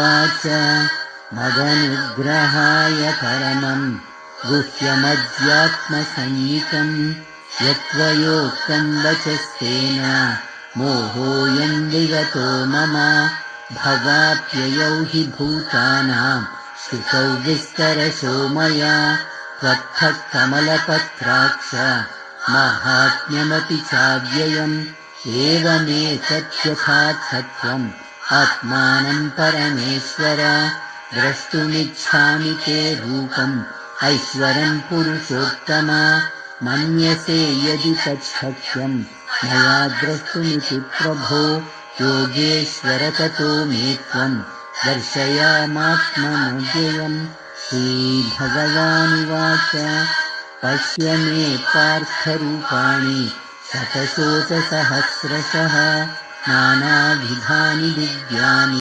उवाच मदनुग्रहाय परमं गुह्यमध्यात्मसंज्ञितं यत्त्वयोक्तं वचस्तेन मोहोऽयं विगतो मम भवाप्ययौ हि भूतानां श्रुतौ विस्तरशो मया त्वत्तः कमलपत्राक्ष माहात्म्यमपि चाव्ययम् एवमेतद्यथार्थत्वम् आत्मानं परमेश्वर द्रष्टुमिच्छामि ते रूपम् ऐश्वरं पुरुषोत्तम मन्यसे यदि तच्छक्यं मया द्रष्टुमिति प्रभो योगेश्वर ततो मे त्वं दर्शयामात्मनव्ययम्। श्रीभगवानुवाच पश्य मे पार्थरूपाणि शतशोऽसहस्रशः नानाविधानि दिव्यानि